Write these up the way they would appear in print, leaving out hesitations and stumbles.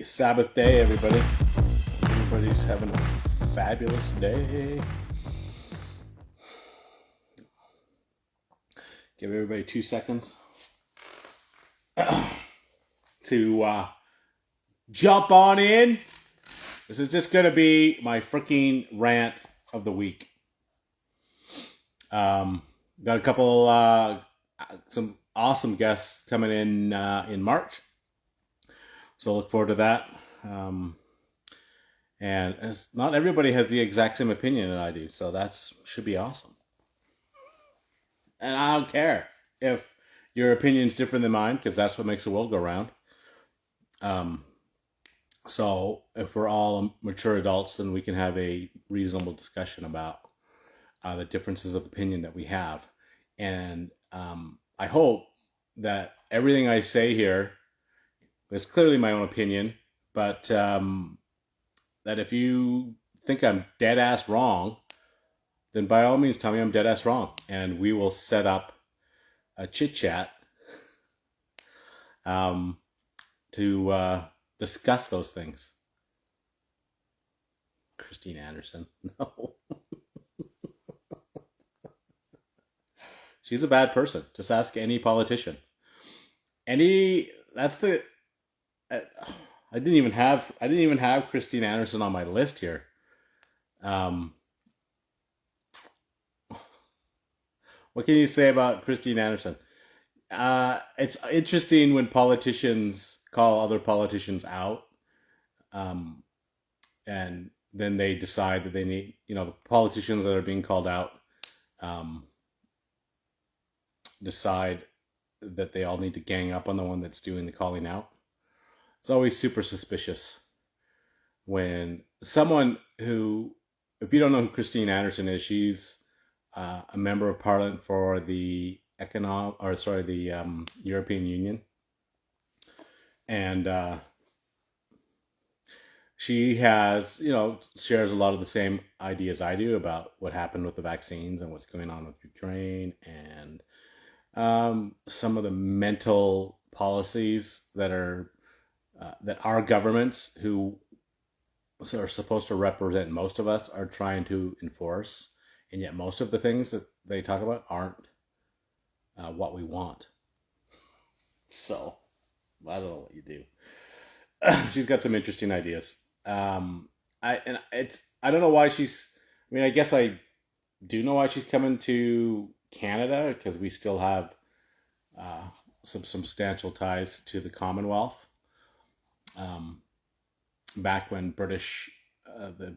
Sabbath day, everybody. Everybody's having a fabulous day. Give everybody 2 seconds to jump on in. This is just going to be my freaking rant of the week. Got a couple, some awesome guests coming in March. So look forward to that. And not everybody has the exact same opinion that I do, so that should be awesome. And I don't care if your opinion's different than mine, because that's what makes the world go round. So if we're all mature adults, then we can have a reasonable discussion about the differences of opinion that we have. And I hope that everything I say here is clearly my own opinion, but that if you think I'm dead ass wrong, then by all means tell me I'm dead ass wrong, and we will set up a chit chat to discuss those things. Christine Anderson, no. She's a bad person. Just ask any politician. That's the. I didn't even have Christine Anderson on my list here. What can you say about Christine Anderson? It's interesting when politicians call other politicians out, and then they decide that they need, the politicians that are being called out, decide that they all need to gang up on the one that's doing the calling out. It's always super suspicious when someone who, if you don't know who Christine Anderson is, she's a member of Parliament for the European Union, and she has, shares a lot of the same ideas I do about what happened with the vaccines and what's going on with Ukraine, and some of the mental policies that our governments, who are supposed to represent most of us, are trying to enforce, and yet most of the things that they talk about aren't what we want. So I don't know what you do. She's got some interesting ideas. I don't know why she's. I mean, I guess I do know why she's coming to Canada, because we still have some substantial ties to the Commonwealth. Back when the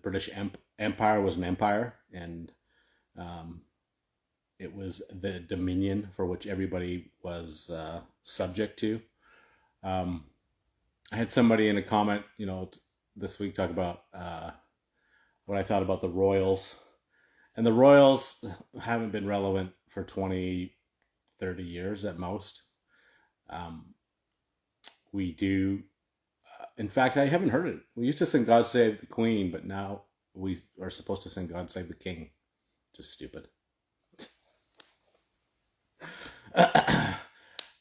British Empire was an empire, and it was the dominion for which everybody was subject to. I had somebody in a comment, this week talk about what I thought about the Royals. And the Royals haven't been relevant for 20, 30 years at most. We do. In fact, I haven't heard it. We used to sing God Save the Queen, but now we are supposed to sing God Save the King. Just stupid.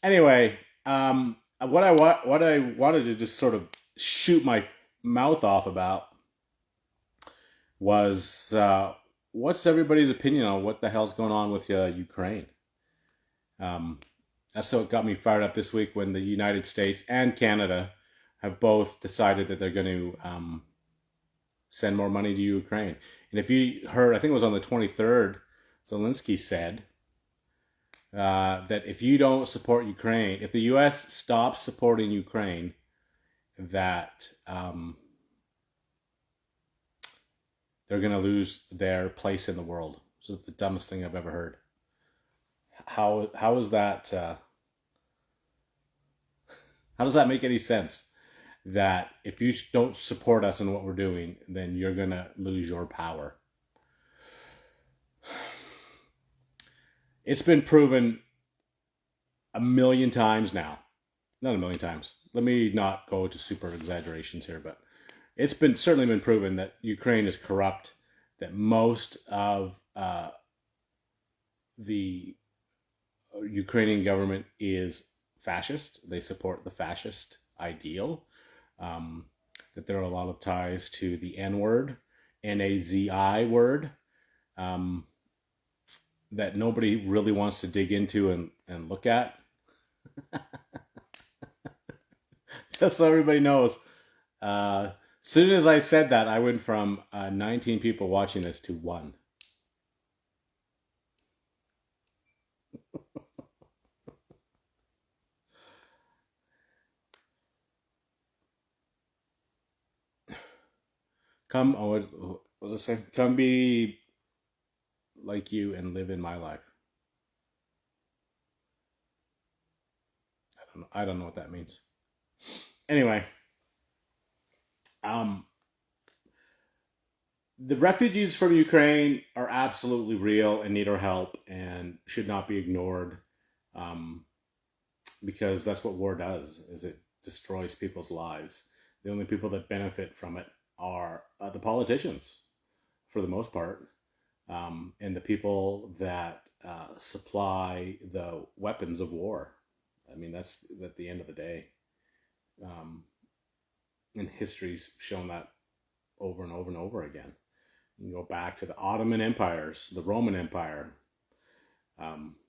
Anyway, what I wanted to just sort of shoot my mouth off about was what's everybody's opinion on what the hell's going on with Ukraine. That's what got me fired up this week, when the United States and Canada have both decided that they're going to send more money to Ukraine. And if you heard, I think it was on the 23rd, Zelensky said that if you don't support Ukraine, if the U.S. stops supporting Ukraine, that they're going to lose their place in the world. This is the dumbest thing I've ever heard. How is that? How does that make any sense? That if you don't support us in what we're doing, then you're going to lose your power. It's been proven a million times now. Not a million times. Let me not go to super exaggerations here, but it's certainly been proven that Ukraine is corrupt, that most of the Ukrainian government is fascist. They support the fascist ideal. that there are a lot of ties to the N word, Nazi word, um, that nobody really wants to dig into and look at. Just so everybody knows. As soon as I said that, I went from 19 people watching this to one. Come, oh, what was it say? Come be like you and live in my life. I don't know. I don't know what that means. Anyway, um, the refugees from Ukraine are absolutely real and need our help and should not be ignored, um, because that's what war does. Is it destroys people's lives. The only people that benefit from it are the politicians, for the most part, and the people that supply the weapons of war. I mean, that's at the end of the day. Um, and history's shown that over and over and over again. You go back to the Ottoman empires, the Roman Empire.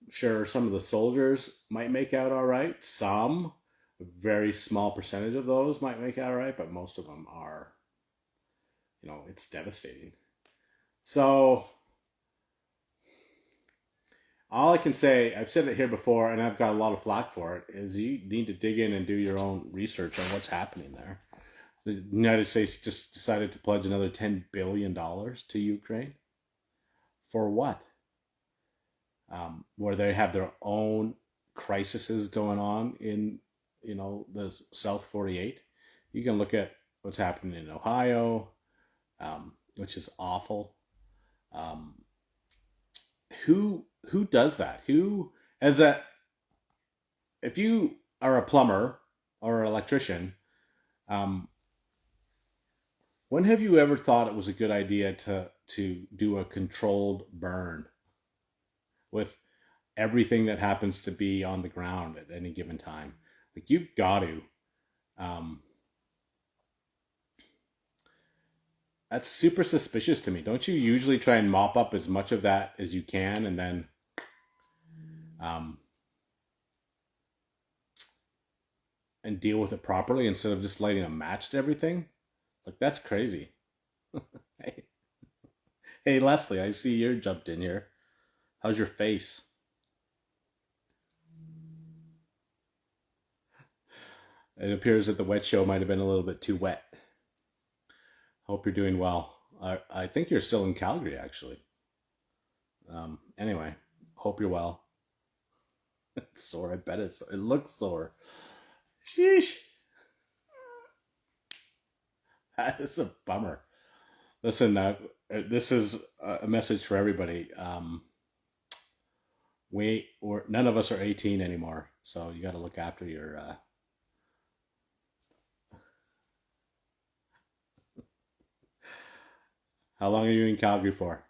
Sure, some of the soldiers might make out all right. Some, a very small percentage of those might make out all right, but most of them are, it's devastating. So, all I can say, I've said it here before, and I've got a lot of flack for it, is you need to dig in and do your own research on what's happening there. The United States just decided to pledge another $10 billion to Ukraine. For what? Where they have their own crises going on in, the South 48. You can look at what's happening in Ohio, which is awful. Um, who does that? Who, as a, if you are a plumber or an electrician, um, when have you ever thought it was a good idea to do a controlled burn with everything that happens to be on the ground at any given time? Like, you've got to. Um, that's super suspicious to me. Don't you usually try and mop up as much of that as you can, and then um, and deal with it properly instead of just lighting a match to everything? Like, that's crazy. Hey, hey, Leslie, I see you're jumped in here. How's your face? It appears that the wet show might have been a little bit too wet. Hope you're doing well. I think you're still in Calgary, actually. Anyway, hope you're well. It's sore. I bet it looks sore. Sheesh. That is a bummer. Listen, this is a message for everybody. None of us are 18 anymore, so you got to look after your. How long are you in Calgary for?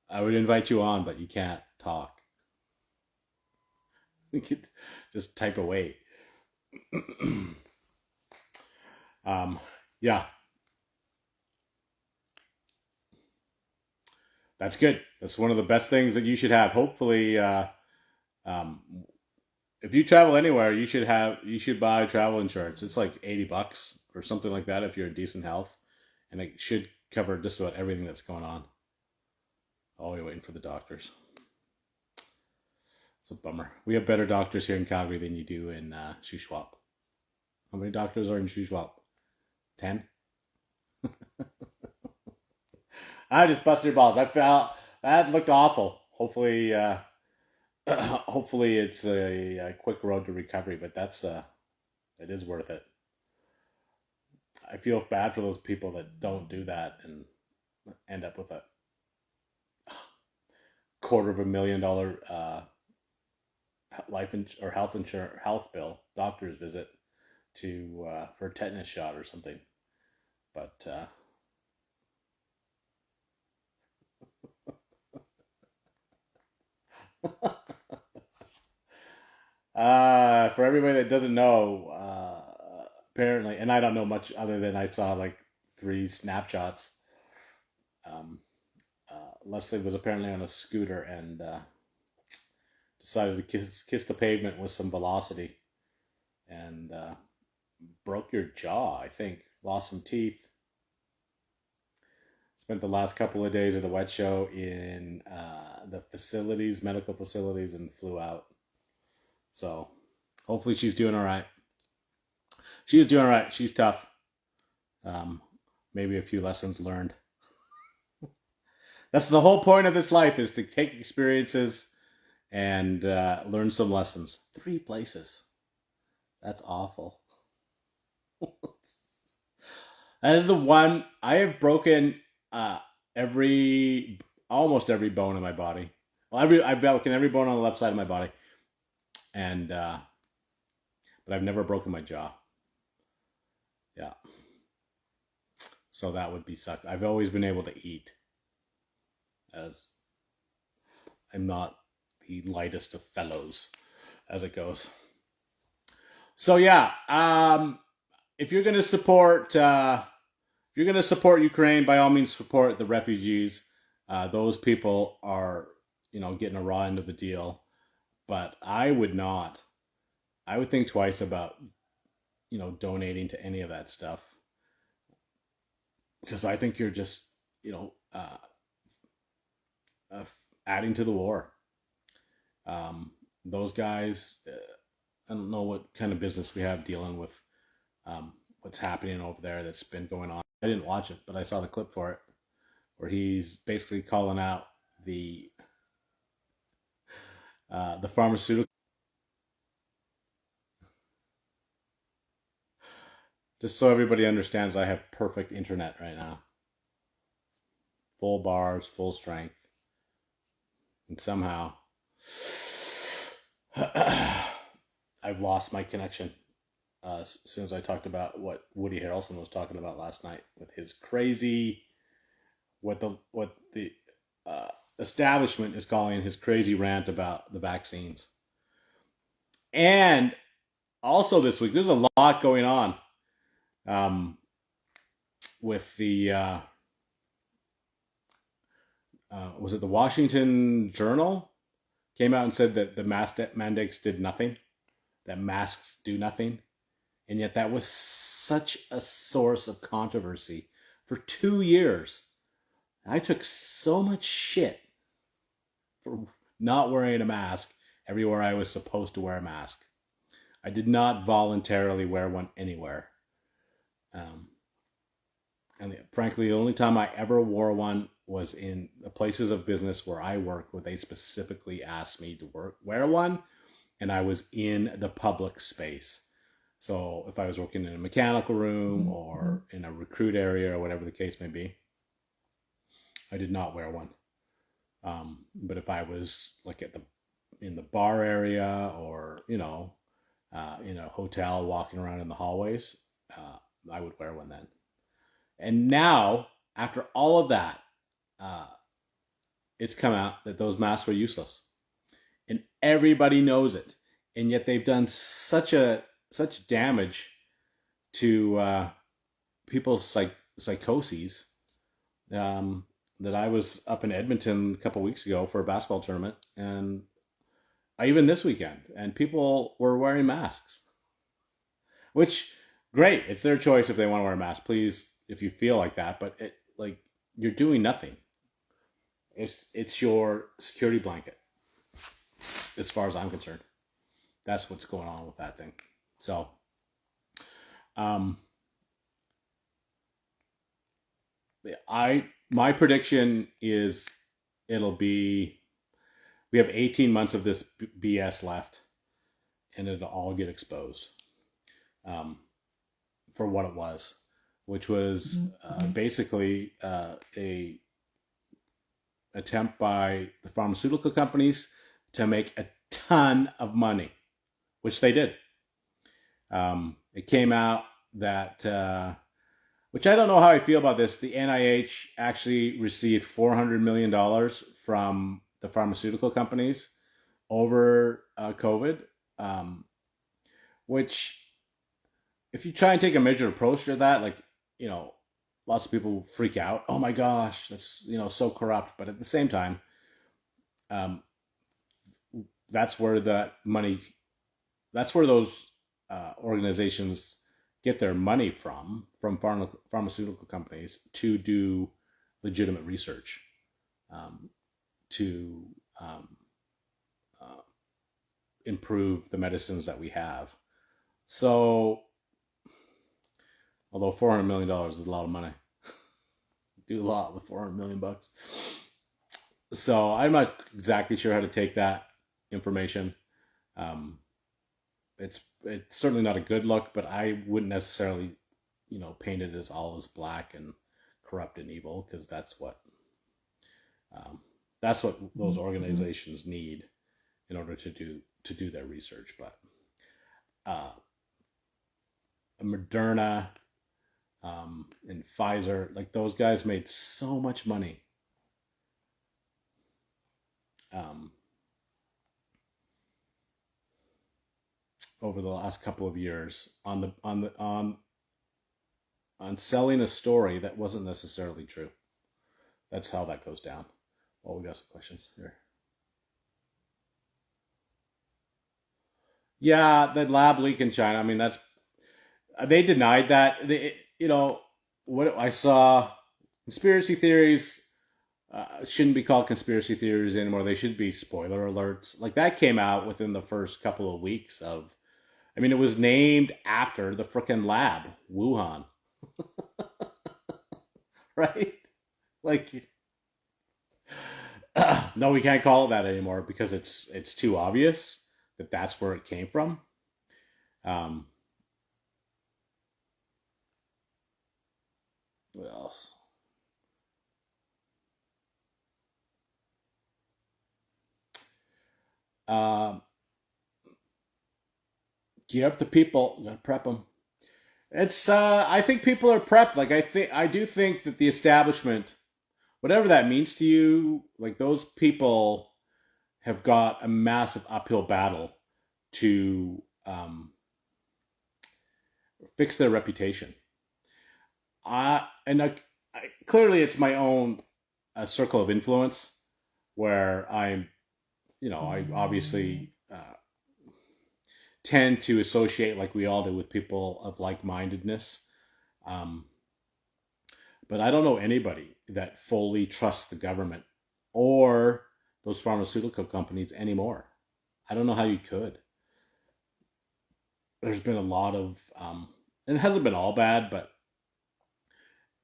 I would invite you on, but you can't talk. You could just type away. um, yeah, that's good. That's one of the best things that you should have. Hopefully, um, if you travel anywhere, you should buy travel insurance. It's like $80 or something like that if you're in decent health, and it should cover just about everything that's going on. Oh, you're waiting for the doctors. It's a bummer. We have better doctors here in Calgary than you do in Shuswap. How many doctors are in Shuswap? 10? I just busted your balls. I felt that looked awful. Hopefully, hopefully it's a quick road to recovery, but it is worth it. I feel bad for those people that don't do that and end up with a $250,000 or health insurance health bill, doctor's visit to for a tetanus shot or something. But for everybody that doesn't know, apparently, and I don't know much other than I saw like three snapshots. Um, Leslie was apparently on a scooter and decided to kiss the pavement with some velocity and broke your jaw. I think lost some teeth. Spent the last couple of days of the wet show in the facilities, medical facilities, and flew out. So hopefully she's doing all right. She's doing all right. She's tough. Um, Maybe a few lessons learned. That's the whole point of this life, is to take experiences and learn some lessons. 3 places. That's awful. That is the one I have broken every almost every bone in my body. Well, I've broken every bone on the left side of my body, and but I've never broken my jaw. Yeah, so that would be suck. I've always been able to eat, as I'm not the lightest of fellows, as it goes. So yeah, if you're gonna support, Ukraine, by all means support the refugees. Those people are, getting a raw end of the deal. But I would not. I would think twice about, donating to any of that stuff, because I think you're just, uh, adding to the war. Those guys, I don't know what kind of business we have dealing with what's happening over there that's been going on. I didn't watch it, but I saw the clip for it, where he's basically calling out the pharmaceutical. Just so everybody understands, I have perfect internet right now, full bars, full strength, and somehow I've lost my connection. As soon as I talked about what Woody Harrelson was talking about last night with his crazy, what the establishment is calling his crazy rant about the vaccines. And also this week, there's a lot going on with the was it the Washington Journal came out and said that the mask mandates did nothing, that masks do nothing. And yet that was such a source of controversy for 2 years. I took so much shit for not wearing a mask everywhere I was supposed to wear a mask. I did not voluntarily wear one anywhere. And frankly, the only time I ever wore one was in the places of business where I work, where they specifically asked me to wear one, and I was in the public space. So if I was working in a mechanical room or in a recruit area or whatever the case may be, I did not wear one. But if I was like in the bar area, or in a hotel walking around in the hallways, I would wear one then. And now, after all of that, it's come out that those masks were useless, and everybody knows it. And yet they've done such damage to people's psychoses, that I was up in Edmonton a couple weeks ago for a basketball tournament, and even this weekend, and people were wearing masks. Which, great, it's their choice if they want to wear a mask. Please, if you feel like that, but you're doing nothing. It's your security blanket, as far as I'm concerned. That's what's going on with that thing. So, my prediction is we have 18 months of this BS left, and it'll all get exposed for what it was, which was basically a attempt by the pharmaceutical companies to make a ton of money, which they did. It came out that, which I don't know how I feel about this, the NIH actually received $400 million from the pharmaceutical companies over COVID, which if you try and take a measured approach to that, like, you know, lots of people freak out. Oh my gosh, that's, so corrupt. But at the same time, um, that's where that money, that's where those organizations get their money from pharmaceutical companies to do legitimate research, to um, uh, improve the medicines that we have. So, although $400 million is a lot of money, do a lot with 400 million bucks. So I'm not exactly sure how to take that information. Um, it's certainly not a good look, but I wouldn't necessarily, paint it as all as black and corrupt and evil, because um, that's what those organizations need in order to do their research. But uh, Moderna, and Pfizer, like those guys made so much money, um, over the last couple of years on selling a story that wasn't necessarily true. That's how that goes down. Well, we got some questions here. Yeah, the lab leak in China. I mean, that's they denied that. What I saw, conspiracy theories shouldn't be called conspiracy theories anymore. They should be spoiler alerts. Like that came out within the first couple of weeks of. I mean, it was named after the frickin' lab, Wuhan, right? Like, no, we can't call it that anymore because it's too obvious that that's where it came from. Um, what else? Um, Gear up the people. You gotta prep them. It's. I think people are prepped. Like I do think that the establishment, whatever that means to you, like those people have got a massive uphill battle to fix their reputation. Clearly it's my own circle of influence where I obviously tend to associate like we all do with people of like mindedness. Um, but I don't know anybody that fully trusts the government or those pharmaceutical companies anymore. I don't know how you could. There's been a lot of, and it hasn't been all bad, but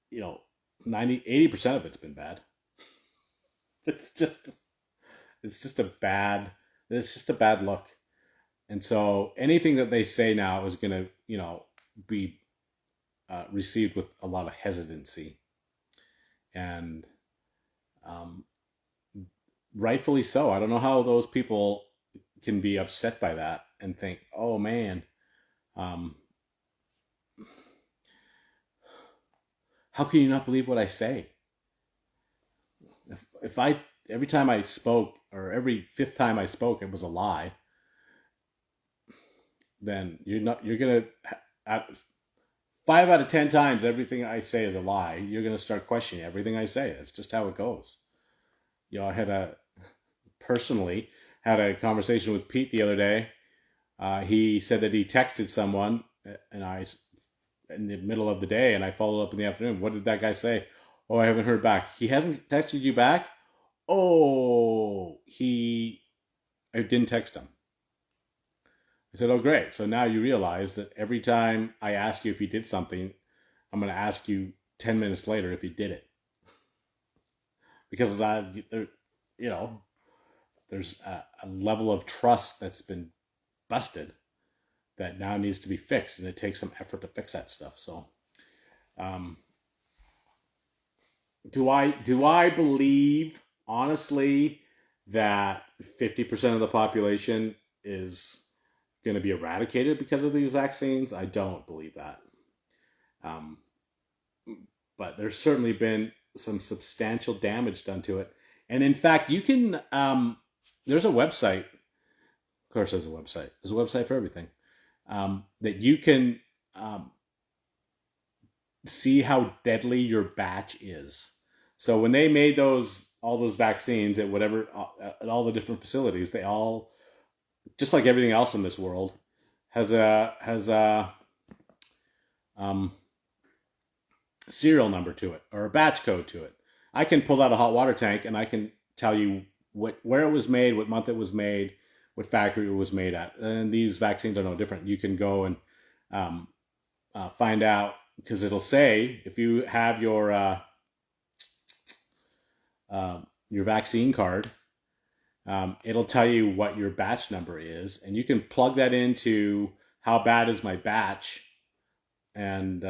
you know, 80% of it's been bad. It's just, it's just a bad, it's just a bad look. And so anything that they say now is going to, be received with a lot of hesitancy. And um, rightfully so. I don't know how those people can be upset by that and think, oh man, um, how can you not believe what I say? If every time I spoke, or every fifth time I spoke, it was a lie, then you're going to, at 5 out of 10 times, everything I say is a lie. You're going to start questioning everything I say. That's just how it goes. I personally had a conversation with Pete the other day. He said that he texted someone, and I in the middle of the day, and I followed up in the afternoon. What did that guy say? Oh, I haven't heard back. He hasn't texted you back. Oh, I didn't text him. I said, oh, great. So now you realize that every time I ask you if you did something, I'm going to ask you 10 minutes later if you did it. Because you know, there's a level of trust that's been busted that now needs to be fixed, and it takes some effort to fix that stuff. So, um, do I believe honestly that 50% of the population is going to be eradicated because of these vaccines? I don't believe that. Um, but there's certainly been some substantial damage done to it. And in fact, you can, there's a website, of course, there's a website for everything, that you can um, see how deadly your batch is. So when they made all those vaccines at whatever at all the different facilities, they all, just like everything else in this world, has a um, serial number to it or a batch code to it. I can pull out a hot water tank and I can tell you where it was made, what month it was made, what factory it was made at. And these vaccines are no different. You can go and um, find out, because it'll say if you have your vaccine card, it'll tell you what your batch number is, and you can plug that into how bad is my batch, and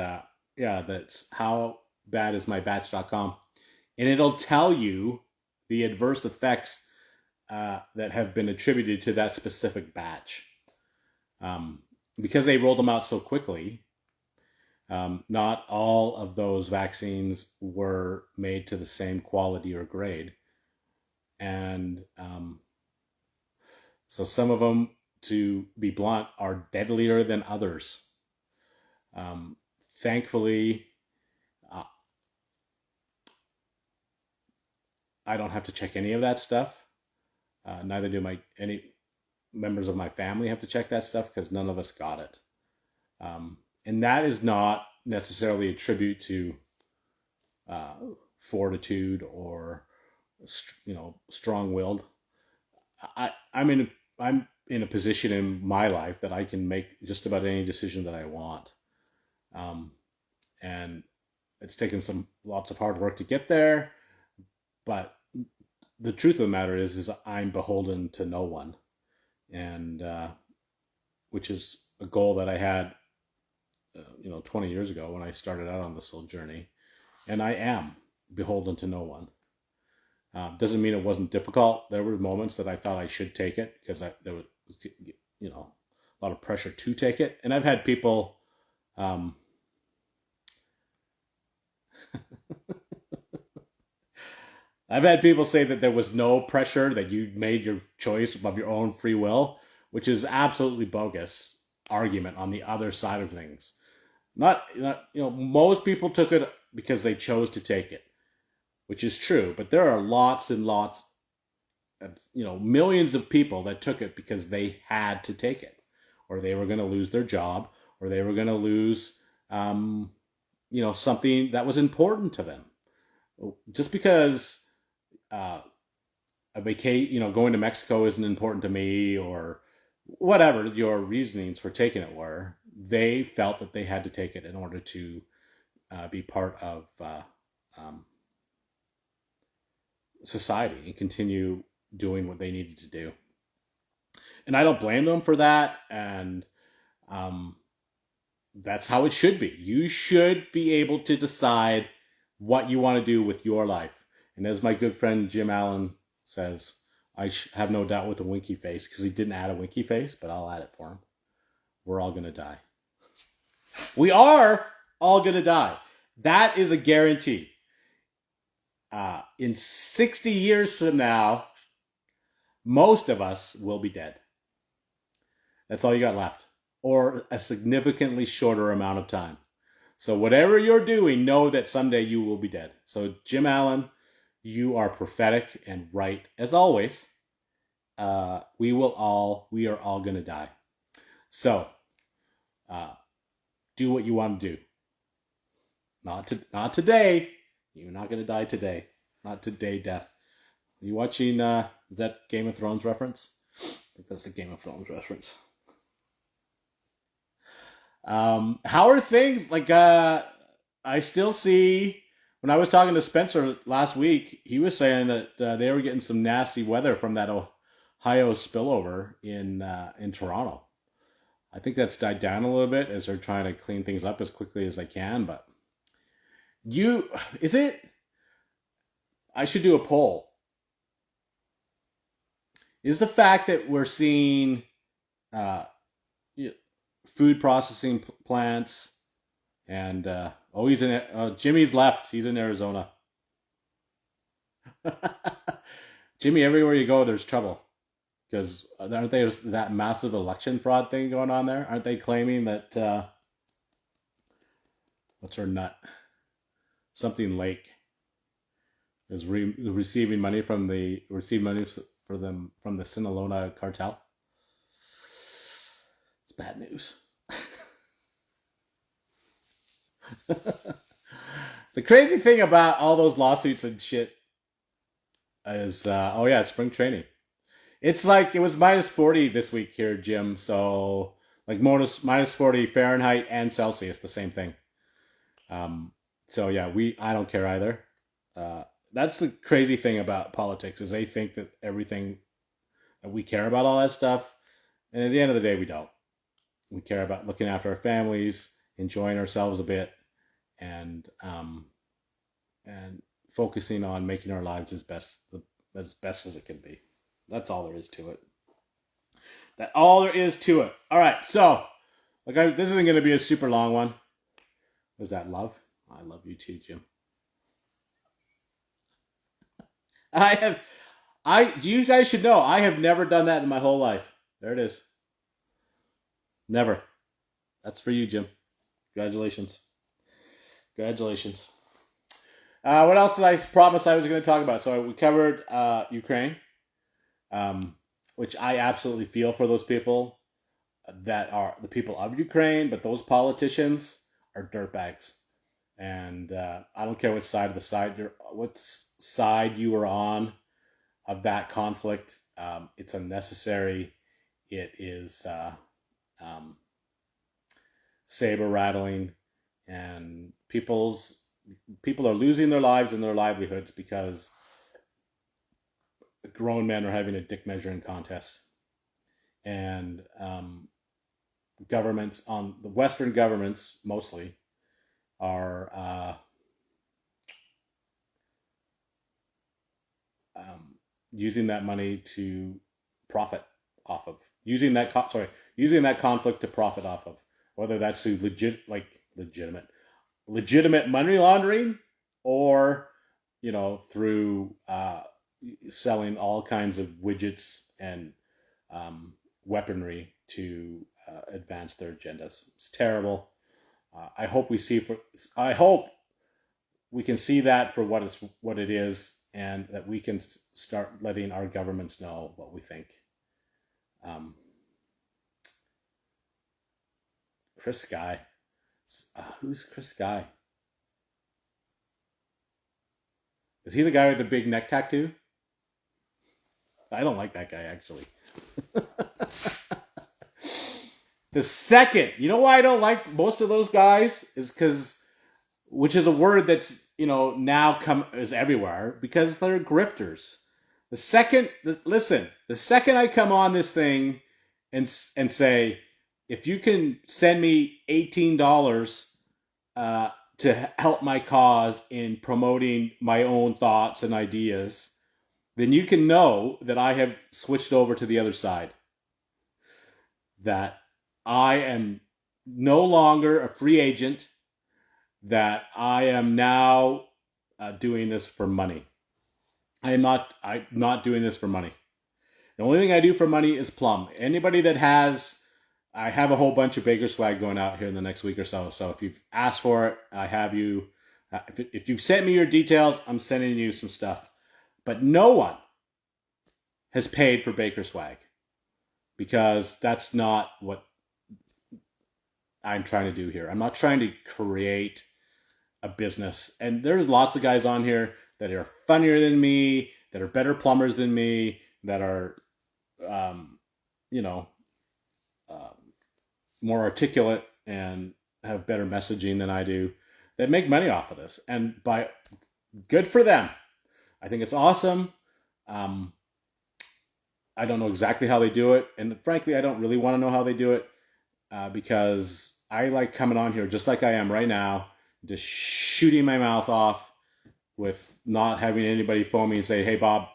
yeah, that's how bad is my batch.com, and it'll tell you the adverse effects that have been attributed to that specific batch. Because they rolled them out so quickly, not all of those vaccines were made to the same quality or grade. And so some of them, to be blunt, are deadlier than others. Thankfully, uh, I don't have to check any of that stuff. Neither do any members of my family have to check that stuff, because none of us got it. And that is not necessarily a tribute to fortitude or strong-willed. I'm in a position in my life that I can make just about any decision that I want, and it's taken lots of hard work to get there. But the truth of the matter is I'm beholden to no one, and which is a goal that I had 20 years ago when I started out on this whole journey, and I am beholden to no one. Doesn't mean it wasn't difficult. There were moments that I thought I should take it, because there was a lot of pressure to take it, and I've had people I've had people say that there was no pressure, that you made your choice of your own free will, which is absolutely bogus argument on the other side of things. Not most people took it because they chose to take it, which is true, but there are lots and lots of, millions of people that took it because they had to take it, or they were going to lose their job, or they were going to lose something that was important to them. Just because going to Mexico isn't important to me, or whatever your reasonings for taking it were, they felt that they had to take it in order to be part of society and continue doing what they needed to do. And I don't blame them for that. And that's how it should be. You should be able to decide what you want to do with your life. And as my good friend Jim Allen says, I have no doubt with a winky face, because he didn't add a winky face, but I'll add it for him. We're all going to die. We are all going to die. That is a guarantee. In 60 years from now, most of us will be dead. That's all you got left. Or a significantly shorter amount of time. So whatever you're doing, know that someday you will be dead. So Jim Allen, you are prophetic and right, as always. We are all going to die. So do what you want to do. Not today. You're not going to die today. Not today, death. Are you watching, is that Game of Thrones reference? I think that's the Game of Thrones reference. How are things? I still see, when I was talking to Spencer last week, he was saying that they were getting some nasty weather from that Ohio spillover in Toronto. I think that's died down a little bit as they're trying to clean things up as quickly as they can, but I should do a poll. Is the fact that we're seeing food processing plants and Jimmy's left. He's in Arizona. Jimmy, everywhere you go, there's trouble. Because aren't they that massive election fraud thing going on there? Aren't they claiming that what's her nut? Something Lake is receiving money from the for them from the Sinaloa cartel. It's bad news. The crazy thing about all those lawsuits and shit is, oh yeah, spring training. It's like it was -40 this week here, Jim. So like -40 Fahrenheit and Celsius, the same thing. Um, so yeah, I don't care either. That's the crazy thing about politics is they think that everything that we care about all that stuff, and at the end of the day, we don't. We care about looking after our families, enjoying ourselves a bit, and and focusing on making our lives as best as it can be. That's all there is to it. That's all there is to it. All right, so this isn't going to be a super long one. Was that love? I love you too, Jim. You guys should know, I have never done that in my whole life. There it is. Never. That's for you, Jim. Congratulations. Congratulations. What else did I promise I was going to talk about? So we covered Ukraine, which I absolutely feel for those people that are the people of Ukraine, but those politicians are dirtbags. And I don't care what side you are on of that conflict. It's unnecessary. It is saber rattling, and people are losing their lives and their livelihoods because grown men are having a dick measuring contest, and governments on the Western governments mostly are using that money to profit off of, using that conflict to profit off of, whether that's through legitimate money laundering, or through selling all kinds of widgets and weaponry to advance their agendas. It's terrible. I hope we can see that for what it is, and that we can start letting our governments know what we think. Chris Sky. Who's Chris Sky? Is he the guy with the big neck tattoo? I don't like that guy, actually. The second, you know why I don't like most of those guys is because, which is a word that's now is everywhere, because they're grifters. The second I come on this thing and say, if you can send me $18 to help my cause in promoting my own thoughts and ideas, then you can know that I have switched over to the other side. That I am no longer a free agent, that I am now doing this for money. I'm not doing this for money. The only thing I do for money is plum. Anybody that I have a whole bunch of Baker swag going out here in the next week or so. So if you've asked for it, I have you. If you've sent me your details, I'm sending you some stuff. But no one has paid for Baker swag, because that's not what I'm trying to do here. I'm not trying to create a business. And there's lots of guys on here that are funnier than me, that are better plumbers than me, that are, more articulate and have better messaging than I do, that make money off of this. And good for them. I think it's awesome. I don't know exactly how they do it. And frankly, I don't really want to know how they do it, because I like coming on here just like I am right now, just shooting my mouth off with not having anybody phone me and say, hey, Bob,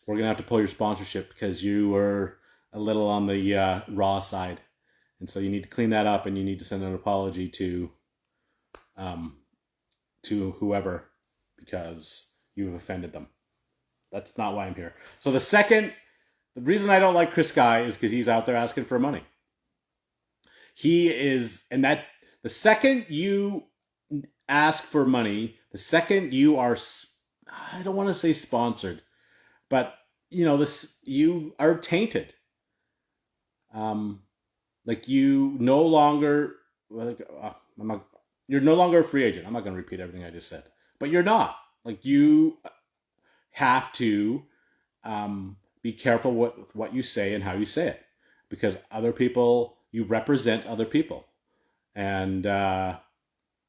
we're going to have to pull your sponsorship because you were a little on the raw side. And so you need to clean that up, and you need to send an apology to whoever, because you've offended them. That's not why I'm here. So the reason I don't like Chris Guy is because he's out there asking for money. He is, and that the second you ask for money, the second you are, I don't want to say sponsored, but this, you are tainted. Um, like you no longer, like, I'm not, you're no longer a free agent. I'm not going to repeat everything I just said, but you're not. Like you have to be careful what you say and how you say it, because other people, you represent other people, and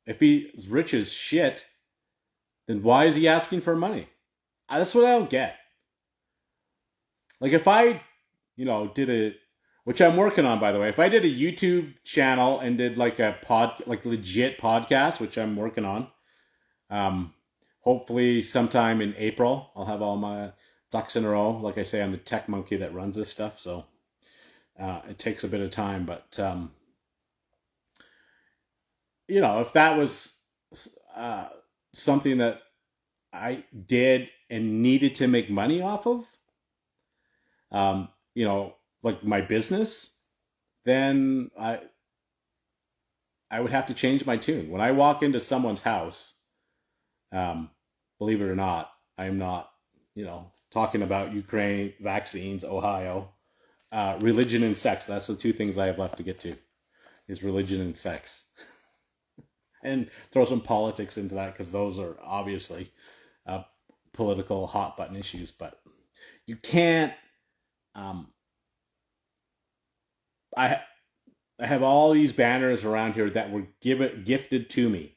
if he's rich as shit, then why is he asking for money? That's what I don't get. Like if I, did a, which I'm working on, by the way, if I did a YouTube channel and did like a like legit podcast, which I'm working on, um, hopefully sometime in April, I'll have all my ducks in a row. Like I say, I'm the tech monkey that runs this stuff, so it takes a bit of time. But if that was uh, something that I did and needed to make money off of, um, like my business, then I would have to change my tune. When I walk into someone's house, um, believe it or not, I am not, talking about Ukraine, vaccines, Ohio, religion and sex. That's the two things I have left to get to, is religion and sex. And throw some politics into that, because those are obviously uh, political hot button issues. But you can't. Um, I I have all these banners around here that were gifted to me,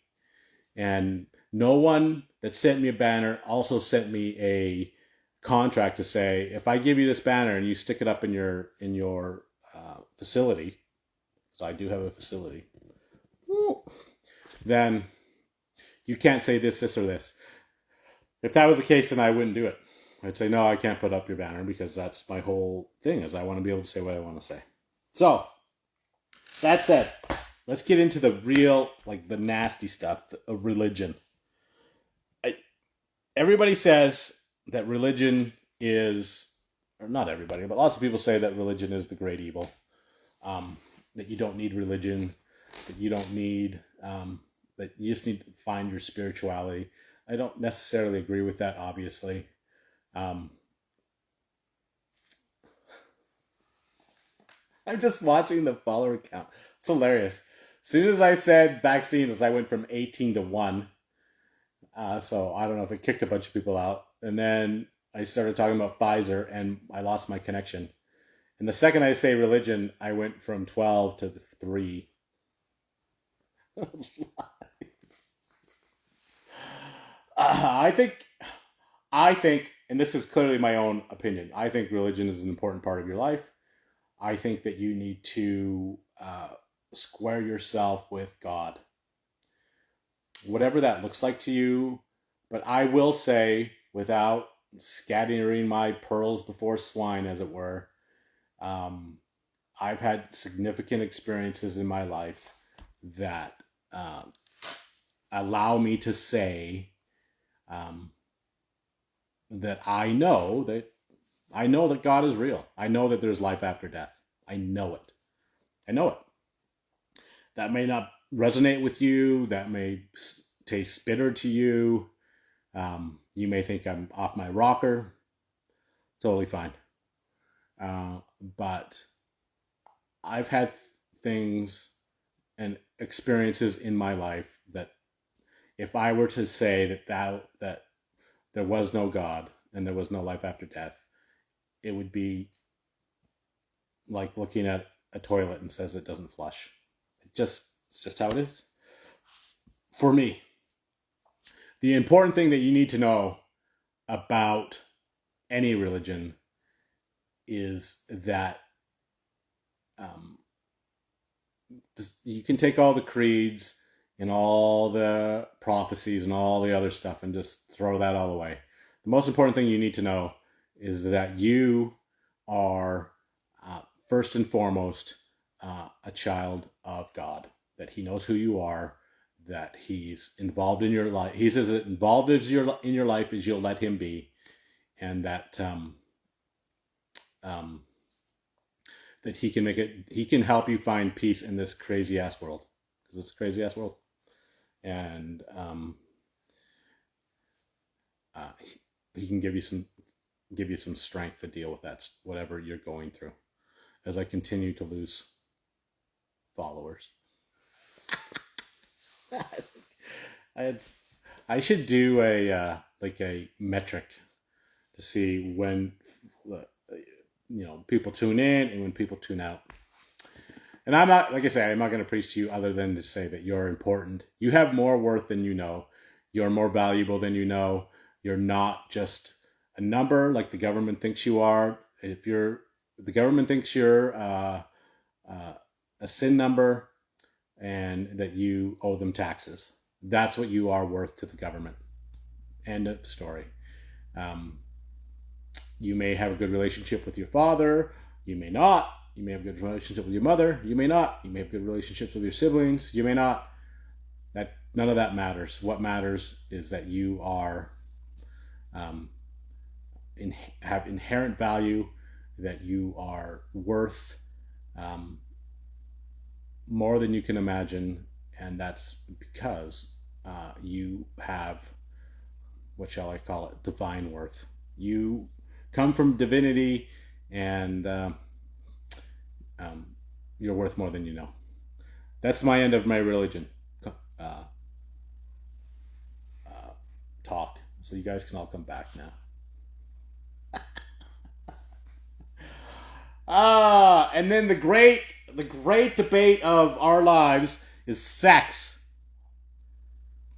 and no one that sent me a banner also sent me a contract to say, if I give you this banner and you stick it up in your facility, so I do have a facility, then you can't say this, or this. If that was the case, then I wouldn't do it. I'd say, no, I can't put up your banner, because that's my whole thing, is I want to be able to say what I want to say. So, that said, let's get into the real, like the nasty stuff of religion. Everybody says that religion is, or not everybody, but lots of people say that religion is the great evil. That you don't need religion, that you don't need, that you just need to find your spirituality. I don't necessarily agree with that, obviously. Um, I'm just watching the follower count. It's hilarious. As soon as I said vaccines, I went from 18 to 1. So I don't know if it kicked a bunch of people out. And then I started talking about Pfizer, and I lost my connection. And the second I say religion, I went from 12 to 3. I think, and this is clearly my own opinion, I think religion is an important part of your life. I think that you need to square yourself with God, whatever that looks like to you. But I will say, without scattering my pearls before swine, as it were, um, I've had significant experiences in my life that um, allow me to say um, that I know that God is real. I know that there's life after death. I know it. I know it. That may not resonate with you. That may taste bitter to you. You may think I'm off my rocker. Totally fine. But I've had things and experiences in my life that, if I were to say that there was no God and there was no life after death, it would be like looking at a toilet and says it doesn't flush. It's just how it is. For me, the important thing that you need to know about any religion is that um, you can take all the creeds and all the prophecies and all the other stuff and just throw that all away. The most important thing you need to know is that you are first and foremost a child of God, that He knows who you are, that He's involved in your life. He's as involved in your life as you'll let Him be, and that um, that He can help you find peace in this crazy ass world, because it's a crazy ass world. and he can give you some strength to deal with that whatever you're going through. As I continue to lose followers, I had, I should do a like a metric to see when people tune in and when people tune out. And I'm not, like I say, I'm not going to preach to you other than to say that you're important. You have more worth than you know. You're more valuable than you know. You're not just a number like the government thinks you are. If the government thinks you're a SIN number and that you owe them taxes. That's what you are worth to the government. End of story. You may have a good relationship with your father. You may not. You may have a good relationship with your mother. You may not. You may have good relationships with your siblings. You may not. That none of that matters. What matters is that you are have inherent value, that you are worth more than you can imagine, and that's because you have, what shall I call it, divine worth. You come from divinity, and you're worth more than you know. That's my end of my religion talk. So you guys can all come back now. And then the great debate of our lives is sex.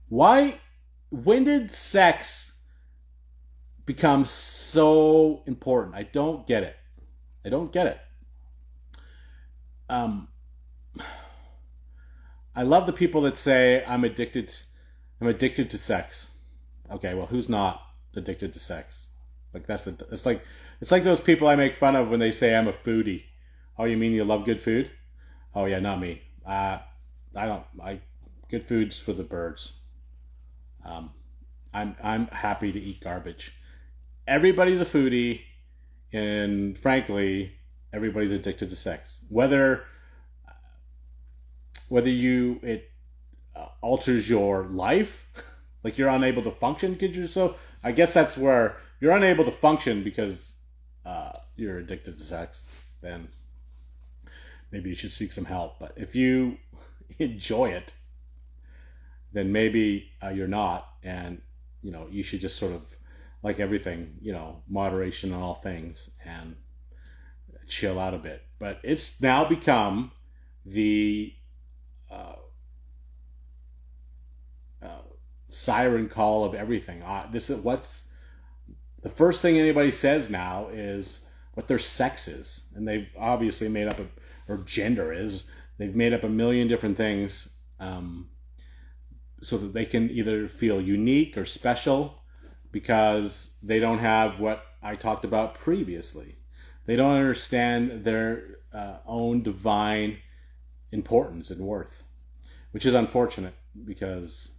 When did sex become so important? I don't get it. I love the people that say I'm addicted to sex. Okay, well, who's not addicted to sex? Like it's like those people I make fun of when they say I'm a foodie. Oh, you mean you love good food? Oh yeah, not me. I don't. Good food's for the birds. I'm happy to eat garbage. Everybody's a foodie, and frankly, everybody's addicted to sex. Whether it alters your life, like you're unable to function because you're so. I guess that's where you're unable to function because you're addicted to sex. Then maybe you should seek some help. But if you enjoy it, then maybe you're not, and you should just sort of, like everything, moderation on all things and chill out a bit. But it's now become the siren call of everything. This is what's the first thing anybody says now is what their sex is, and they've obviously made up or gender is. They've made up a million different things so that they can either feel unique or special because they don't have what I talked about previously. They don't understand their own divine importance and worth, which is unfortunate because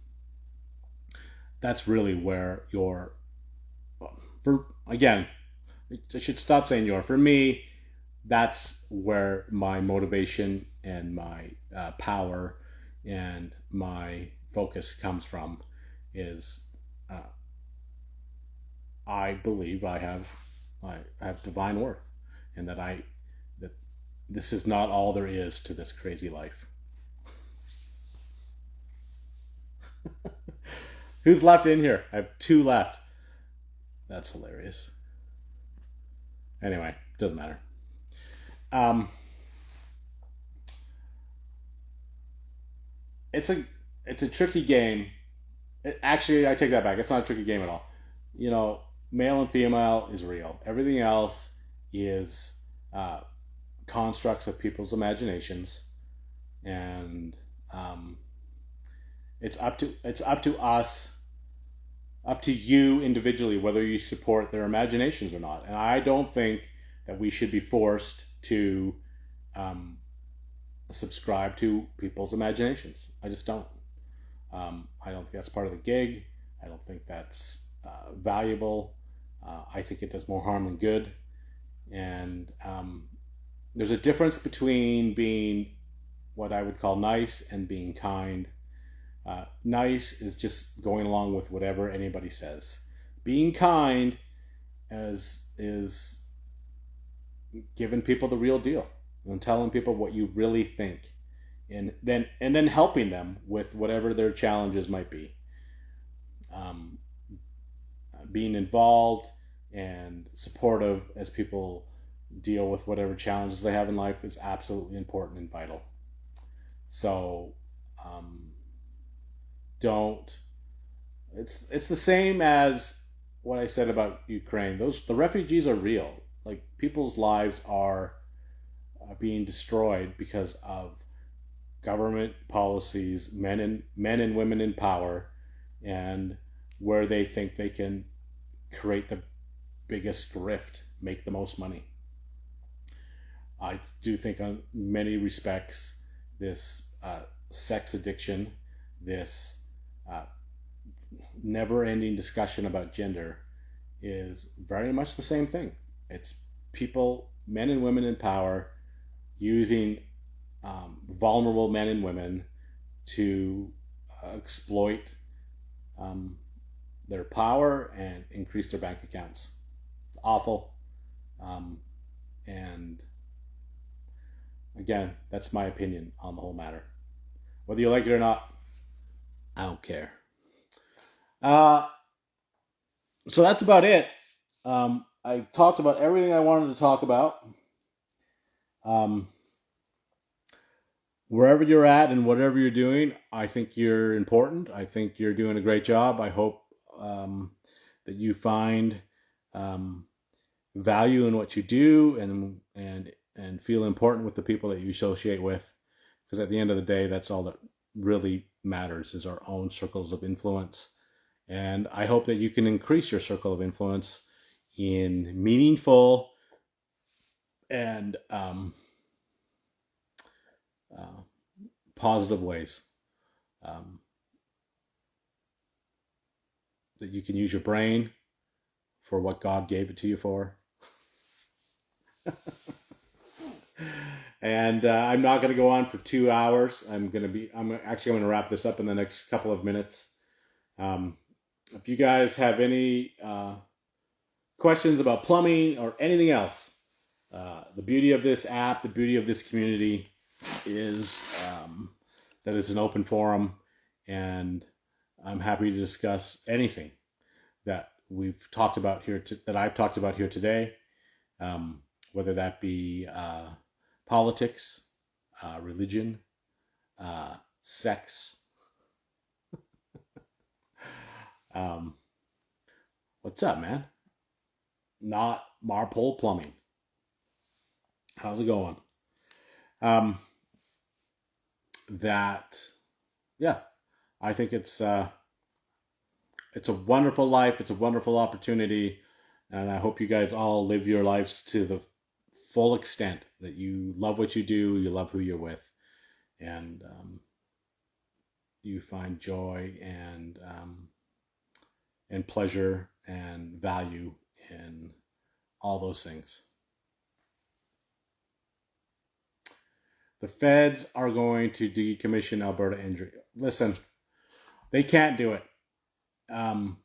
that's really where I should stop saying for me, that's where my motivation and my power and my focus comes from. Is I believe I have divine worth, and that this is not all there is to this crazy life. Who's left in here? I have 2 left. That's hilarious. Anyway, doesn't matter. It's a tricky game. Actually, I take that back. It's not a tricky game at all. Male and female is real. Everything else is constructs of people's imaginations, and it's up to us, up to you individually, whether you support their imaginations or not. And I don't think that we should be forced to subscribe to people's imaginations. I just don't. I don't think that's part of the gig. I don't think that's valuable. I think it does more harm than good. And there's a difference between being what I would call nice and being kind. Nice is just going along with whatever anybody says. Being kind is giving people the real deal and telling people what you really think, and then helping them with whatever their challenges might be. Um, Being involved and supportive as people deal with whatever challenges they have in life is absolutely important and vital. So um, don't. It's the same as what I said about Ukraine. The refugees are real. Like people's lives are being destroyed because of government policies, men and women in power, and where they think they can create the biggest grift, make the most money. I do think, on many respects, this sex addiction, this uh, never ending discussion about gender, is very much the same thing. It's people, men and women in power, using vulnerable men and women to exploit um, their power and increase their bank accounts. It's awful. Um, and again, that's my opinion on the whole matter. Whether you like it or not, I don't care. Uh, so that's about it. I talked about everything I wanted to talk about. Um, Wherever you're at and whatever you're doing, I think you're important. I think you're doing a great job. I hope that you find um, value in what you do, and feel important with the people that you associate with. Because at the end of the day, that's all that really matters, is our own circles of influence. And I hope that you can increase your circle of influence in meaningful and uh, positive ways. Um, that you can use your brain for what God gave it to you for. And I'm not going to go on for 2 hours. I'm actually going to wrap this up in the next couple of minutes. Um, if you guys have any questions about plumbing or anything else, the beauty of this app, the beauty of this community is that it's an open forum, and I'm happy to discuss anything that we've talked about here, that I've talked about here today, whether that be politics, religion, sex. Um, what's up, man? Not Marpole Plumbing. How's it going? Um, that, yeah, I think it's a wonderful life. It's a wonderful opportunity, and I hope you guys all live your lives to the full extent, that you love what you do, you love who you're with, and you find joy and pleasure and value in all those things. The feds are going to decommission Alberta Energy. Listen, they can't do it. Um,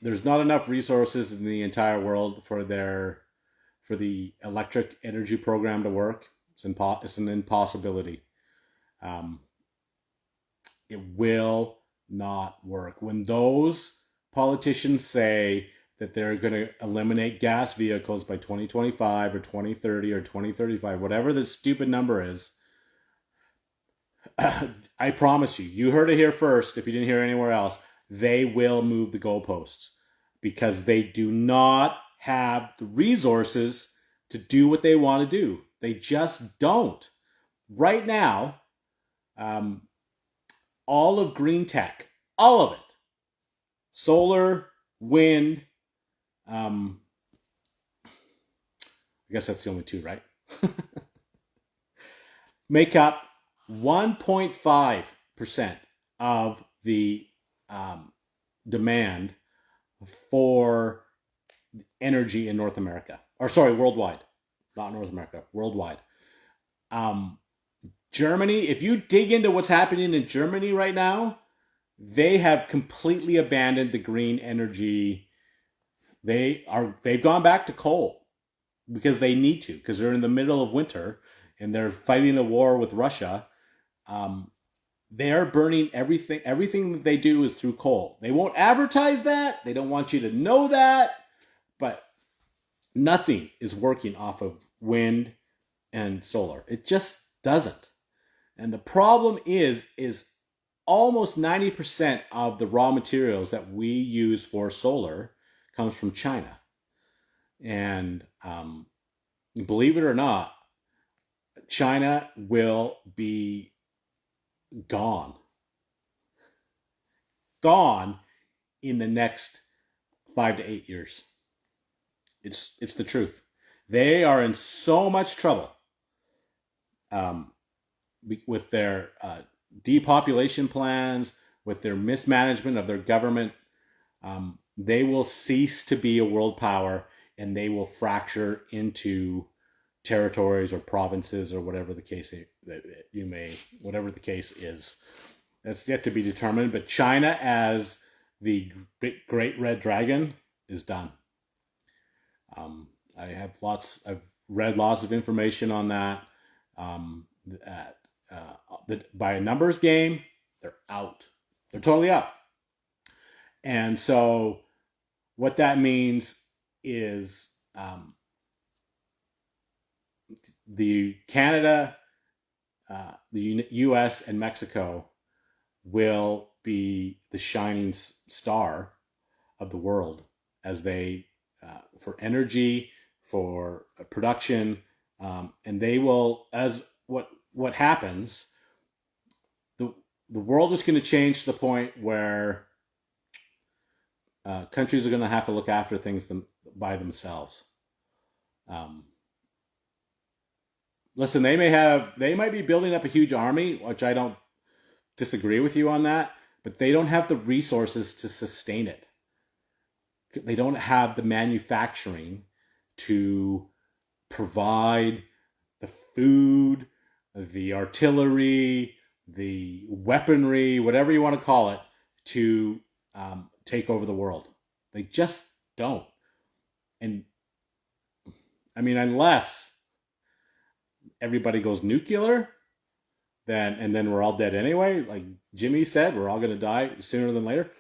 there's not enough resources in the entire world for the electric energy program to work. It's an impossibility. Um, it will not work. When those politicians say that they're going to eliminate gas vehicles by 2025 or 2030 or 2035, whatever the stupid number is, I promise you, you heard it here first. If you didn't hear it anywhere else, they will move the goalposts, because they do not have the resources to do what they want to do. They just don't. Right now, all of green tech, all of it, solar, wind, I guess that's the only two, right? Make up 1.5% of the demand for energy in North America. Or sorry, worldwide. Not North America, worldwide. Um, Germany, if you dig into what's happening in Germany right now, they have completely abandoned the green energy. They've gone back to coal because they need to, because they're in the middle of winter and they're fighting a war with Russia. Um, they are burning everything. Everything that they do is through coal. They won't advertise that. They don't want you to know that. But nothing is working off of wind and solar. It just doesn't. And the problem is almost 90% of the raw materials that we use for solar comes from China. And believe it or not, China will be gone. Gone in the next 5 to 8 years. It's the truth. They are in so much trouble um, with their depopulation plans, with their mismanagement of their government. They will cease to be a world power, and they will fracture into territories or provinces or whatever the case whatever the case is. That's yet to be determined. But China, as the great red dragon, is done. I've read lots of information on that. By a numbers game, they're out. They're totally out. And so, what that means is the Canada, the U.S. and Mexico will be the shining star of the world as they for energy, for production, and they will, as what happens, the world is going to change to the point where countries are going to have to look after things by themselves. Listen, they might be building up a huge army, which I don't disagree with you on that, but they don't have the resources to sustain it. They don't have the manufacturing to provide the food, the artillery, the weaponry, whatever you want to call it, to take over the world. They just don't. And I mean, unless everybody goes nuclear, then we're all dead anyway. Like Jimmy said, we're all going to die sooner than later.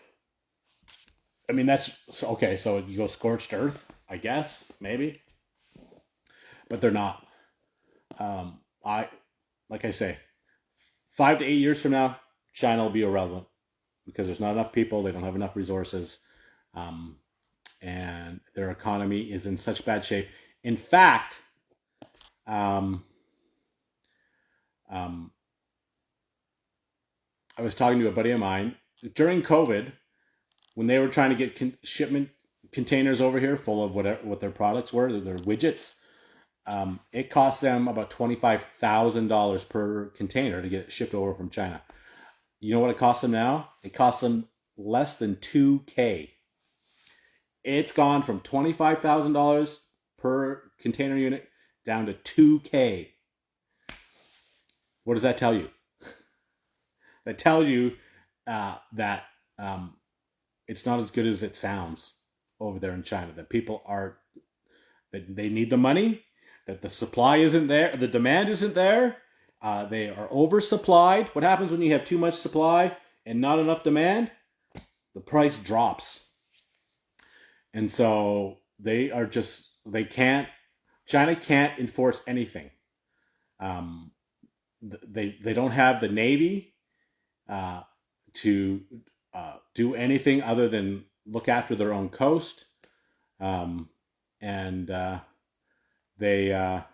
I mean, that's okay. So you go scorched earth, I guess, maybe, but they're not. Like I say, 5 to 8 years from now, China will be irrelevant because there's not enough people. They don't have enough resources, and their economy is in such bad shape. In fact, I was talking to a buddy of mine during COVID, when they were trying to get shipment containers over here full of what their products were, their widgets. It cost them about $25,000 per container to get it shipped over from China. You know what it costs them now? It costs them less than $2,000. It's gone from $25,000 per container unit down to $2,000. What does that tell you? That tells you that it's not as good as it sounds over there in China. That people that they need the money, that the supply isn't there, the demand isn't there. They are oversupplied. What happens when you have too much supply and not enough demand? The price drops. And so China can't enforce anything. They don't have the Navy to do anything other than look after their own coast, and they're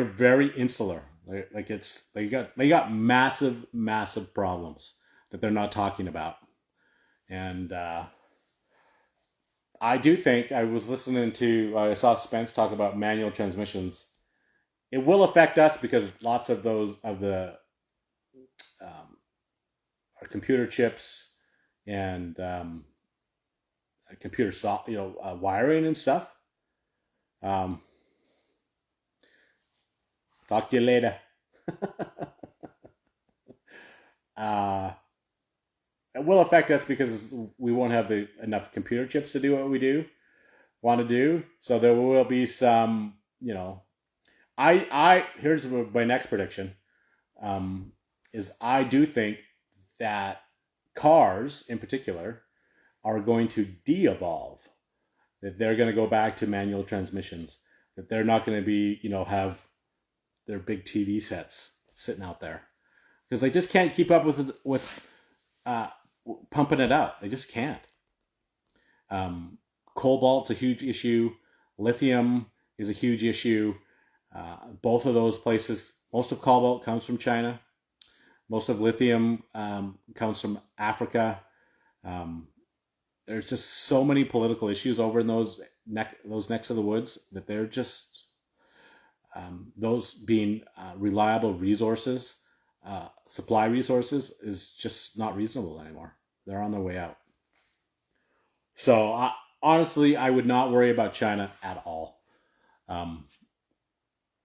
very insular. They got massive problems that they're not talking about, and I do think I was listening to I saw Spence talk about manual transmissions. It will affect us because lots of the computer chips and computer wiring and stuff. Talk to you later. uh, it will affect us because we won't have enough computer chips to do what we do want to do. So there will be some, I here's my next prediction. Um, is I do think that cars in particular are going to de-evolve. That they're going to go back to manual transmissions. That they're not going to be, have their big TV sets sitting out there because they just can't keep up with uh, pumping it out. They just can't. Cobalt's a huge issue. Lithium is a huge issue. Both of those places, most of cobalt comes from China. Most of lithium comes from Africa. Um, there's just so many political issues over in those necks of the woods that they're just those being reliable resources, supply resources, is just not reasonable anymore. They're on their way out. So honestly, I would not worry about China at all. Um,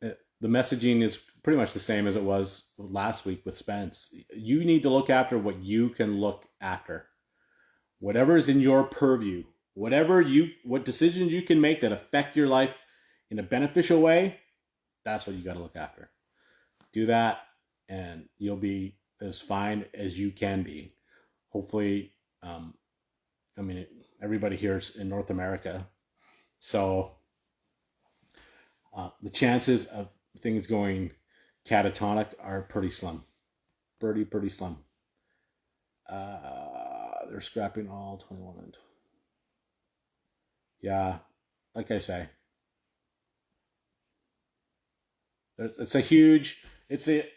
the messaging is pretty much the same as it was last week with Spence. You need to look after what you can look after. Whatever is in your purview, what decisions you can make that affect your life in a beneficial way, that's what you got to look after. Do that, and you'll be as fine as you can be. Hopefully, I mean, everybody here is in North America, so the chances of things going catatonic are pretty slim. Pretty slim. They're scrapping all 21 and yeah, like I say, it's a huge. It's a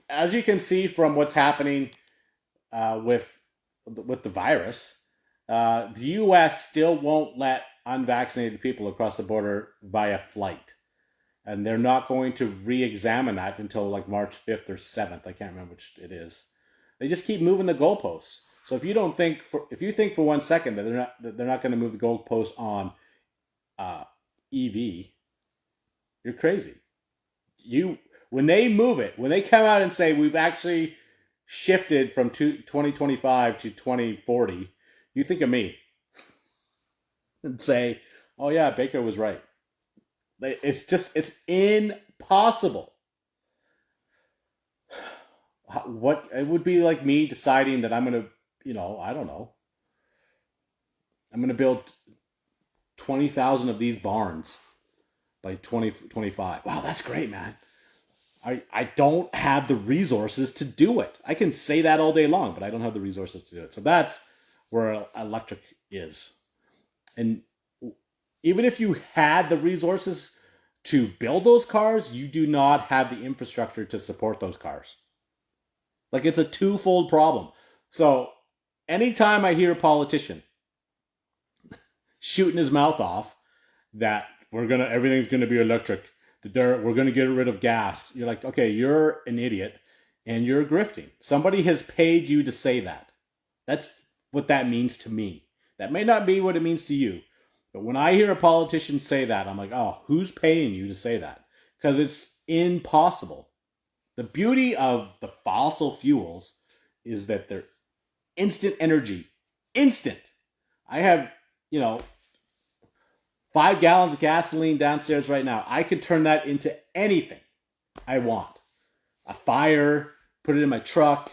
as you can see from what's happening with the virus. The U.S. still won't let unvaccinated people across the border via flight, and they're not going to re-examine that until like March 5th or 7th. I can't remember which it is. They just keep moving the goalposts. So if you think for 1 second that they're not going to move the goalposts on EV, you're crazy. When they move it, when they come out and say we've actually shifted from 2025 to 2040, you think of me and say, "Oh yeah, Baker was right." It's impossible. What it would be like me deciding that I'm gonna, I don't know, I'm gonna build 20,000 of these barns by 2025. Wow, that's great, man. I don't have the resources to do it. I can say that all day long, but I don't have the resources to do it. So that's where electric is. And even if you had the resources to build those cars, you do not have the infrastructure to support those cars. Like, it's a twofold problem. So anytime I hear a politician shooting his mouth off that everything's gonna be electric, we're gonna get rid of gas, you're like, okay, you're an idiot and you're grifting. Somebody has paid you to say that. That's what that means to me. That may not be what it means to you. But when I hear a politician say that, I'm like, oh, who's paying you to say that? Because it's impossible. The beauty of the fossil fuels is that they're instant energy. Instant. I have, 5 gallons of gasoline downstairs right now. I could turn that into anything I want. A fire, put it in my truck.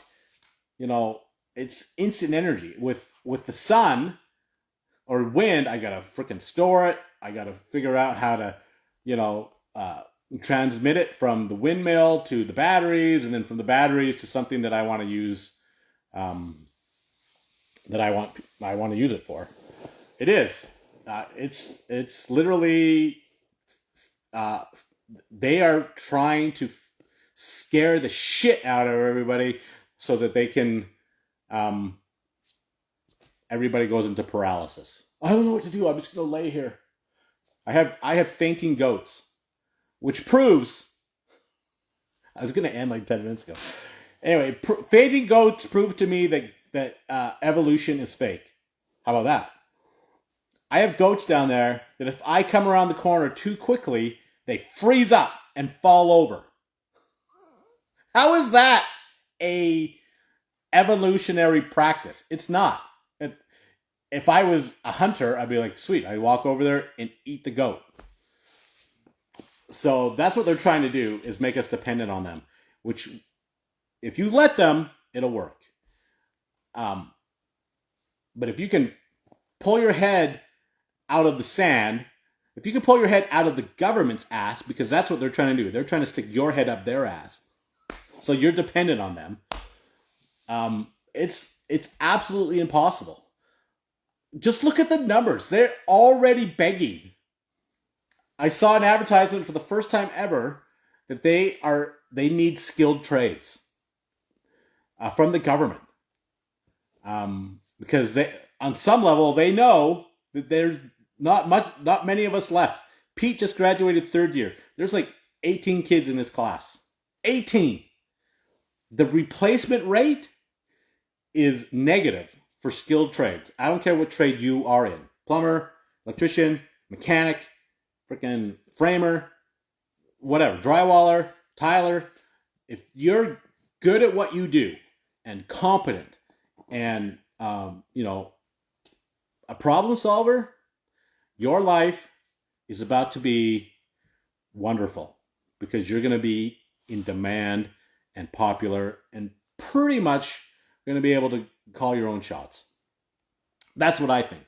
It's instant energy. With the sun or wind, I gotta freaking store it. I gotta figure out how to, transmit it from the windmill to the batteries, and then from the batteries to something that I want to use, that I want to use it for. It is. It's literally. They are trying to scare the shit out of everybody so that they can. Everybody goes into paralysis. I don't know what to do. I'm just gonna lay here. I have fainting goats, which proves. I was gonna end like 10 minutes ago. Anyway, fainting goats prove to me that evolution is fake. How about that? I have goats down there that if I come around the corner too quickly, they freeze up and fall over. How is that a evolutionary practice? It's not. If I was a hunter, I'd be like, sweet, I walk over there and eat the goat. So that's what they're trying to do, is make us dependent on them, which if you let them, it'll work. Um, but if you can pull your head out of the sand, if you can pull your head out of the government's ass, because that's what they're trying to do. They're trying to stick your head up their ass. So you're dependent on them. It's absolutely impossible. Just look at the numbers. They're already begging. I saw an advertisement for the first time ever that they need skilled trades from the government, because they, on some level, they know that there's not many of us left. Pete just graduated third year. There's like 18 kids in his class. 18. The replacement rate is negative for skilled trades. I don't care what trade you are in. Plumber, electrician, mechanic, freaking framer, whatever, drywaller, tiler. If you're good at what you do and competent and, a problem solver, your life is about to be wonderful, because you're going to be in demand and popular and pretty much going to be able to call your own shots. That's what I think.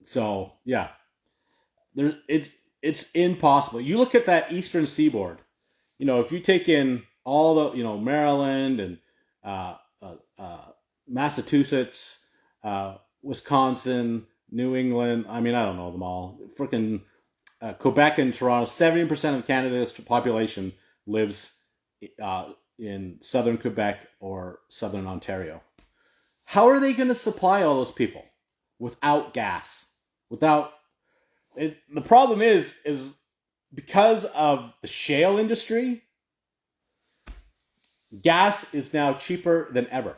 So yeah, it's impossible. You look at that Eastern Seaboard. If you take in all the Maryland and Massachusetts, Wisconsin, New England. I mean, I don't know them all. Freaking Quebec and Toronto. 70% of Canada's population lives in southern Quebec or southern Ontario. How are they going to supply all those people without gas? The problem is because of the shale industry, gas is now cheaper than ever,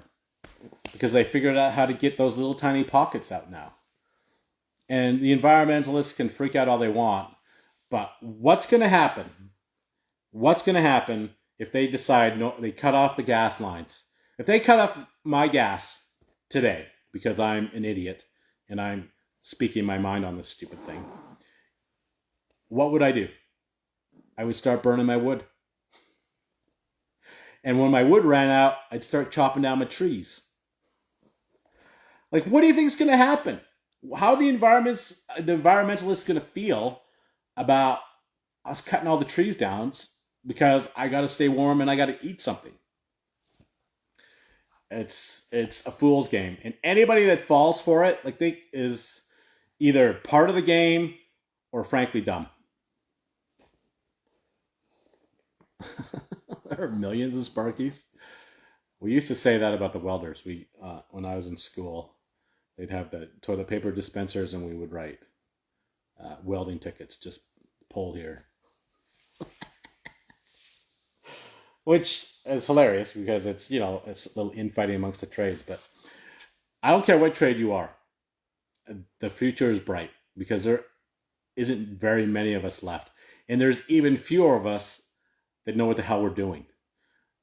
because they figured out how to get those little tiny pockets out now. And the environmentalists can freak out all they want, but what's going to happen? What's going to happen if they decide they cut off the gas lines? If they cut off my gas today because I'm an idiot and I'm speaking my mind on this stupid thing, what would I do? I would start burning my wood. And when my wood ran out, I'd start chopping down my trees. Like, what do you think is going to happen? How are the environmentalists going to feel about us cutting all the trees down because I got to stay warm and I got to eat something? It's a fool's game, and anybody that falls for it, is either part of the game or frankly dumb. There are millions of Sparkies. We used to say that about the welders. When I was in school, they'd have the toilet paper dispensers, and we would write welding tickets, just pulled here. Which is hilarious, because it's a little infighting amongst the trades. But I don't care what trade you are. The future is bright, because there isn't very many of us left. And there's even fewer of us that know what the hell we're doing.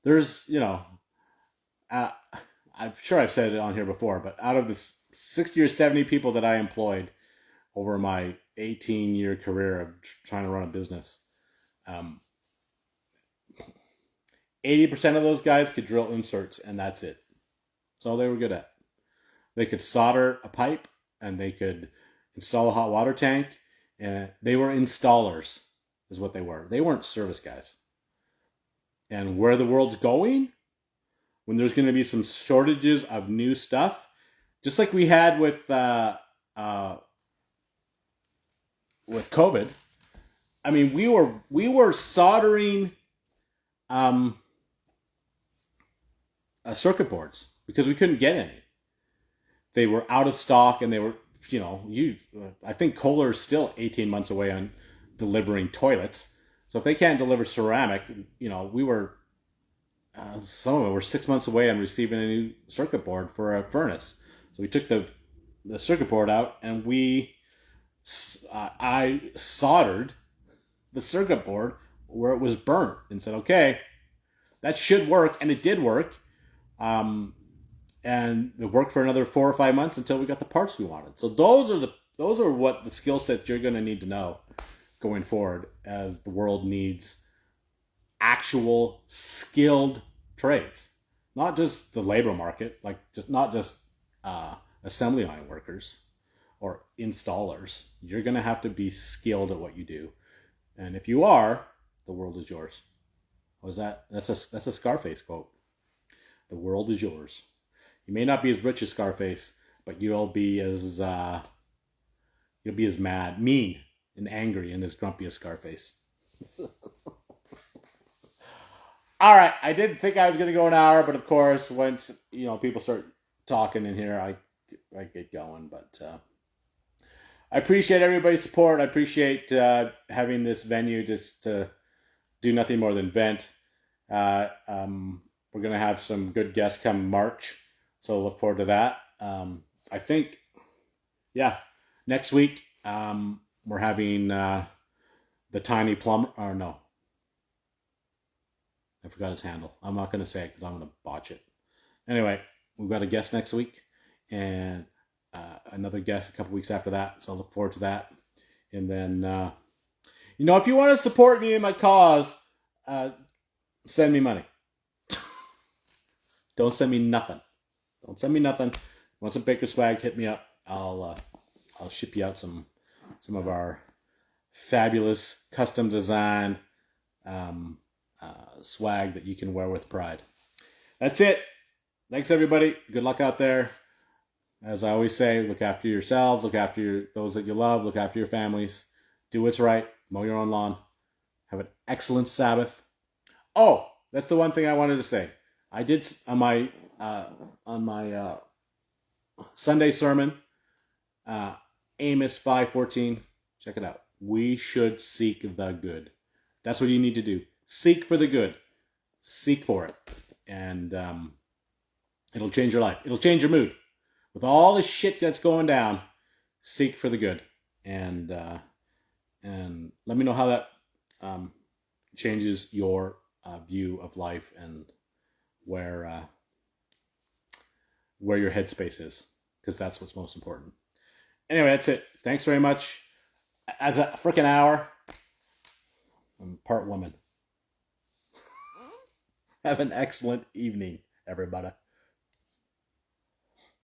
There's, I'm sure I've said it on here before, but out of the 60 or 70 people that I employed over my 18-year career of trying to run a business, 80% of those guys could drill inserts, and that's it. That's all they were good at. They could solder a pipe, and they could install a hot water tank, and they were installers, is what they were. They weren't service guys. And where the world's going, when there's going to be some shortages of new stuff, just like we had with COVID. I mean, we were soldering circuit boards because we couldn't get any. They were out of stock, and they were, I think Kohler's still 18 months away on delivering toilets. So if they can't deliver ceramic, we were, some of them were 6 months away on receiving a new circuit board for a furnace. So we took the circuit board out, and I soldered the circuit board where it was burnt and said, okay, that should work. And it did work. And it worked for another 4 or 5 months until we got the parts we wanted. So those are what the skill sets you're going to need to know going forward, as the world needs actual skilled trades, not just the labor market, like not just assembly line workers or installers. You're going to have to be skilled at what you do, and if you are, the world is yours. What was that? That's a Scarface quote. The world is yours. You may not be as rich as Scarface, but you'll be as mean and angry and as grumpy as Scarface. All right, I didn't think I was going to go an hour, but of course, once people start talking in here, I get going. But I appreciate everybody's support. I appreciate having this venue just to do nothing more than vent. We're going to have some good guests come March, so look forward to that. I think, next week we're having the Tiny Plumber. Or no, I forgot his handle. I'm not going to say it because I'm going to botch it. Anyway, we've got a guest next week and another guest a couple weeks after that. So I look forward to that. And then, if you want to support me in my cause, send me money. Don't send me nothing. Don't send me nothing. Want some Baker swag? Hit me up. I'll ship you out some of our fabulous custom designed swag that you can wear with pride. That's it. Thanks everybody. Good luck out there. As I always say, look after yourselves, look after those that you love, look after your families. Do what's right. Mow your own lawn. Have an excellent Sabbath. Oh, that's the one thing I wanted to say. I did on my Sunday sermon, Amos 5:14. Check it out. We should seek the good. That's what you need to do. Seek for the good. Seek for it. And it'll change your life. It'll change your mood. With all the shit that's going down, seek for the good. And let me know how that changes your view of life and where your headspace is. Because that's what's most important. Anyway, that's it. Thanks very much. As a freaking hour, I'm part woman. Have an excellent evening, everybody.